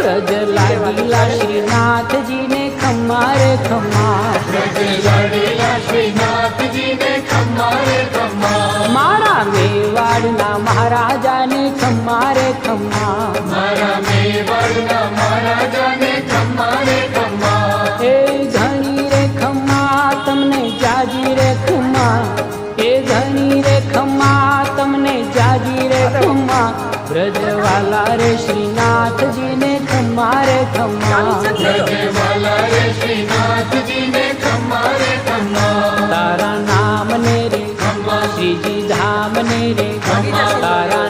ब्रज लाडीला श्रीनाथ जी ने खम्मा रे खम्मा ब्रज लाडीला श्रीनाथ जी ने खम्मा रे खम्मा मारा मेवाड़ना महाराजा ने खम्मा रे खम्मा मारा मेवाड़ना महाराजा ने खम्मा रे खम्मा ए धनी रे खम्मा तमने जाजी रे खम्मा ए धनी रे खम्मा तमने जाजी रे खम्मा ब्रजवाला रे श्रीनाथ जी ने खम्मा रे खम्मा ब्रजवाला रे श्रीनाथ जी ने खम्मा रे खम्मा तारा नाम ने रे खम्मा श्रीजी धाम ने रे खम्मा तारा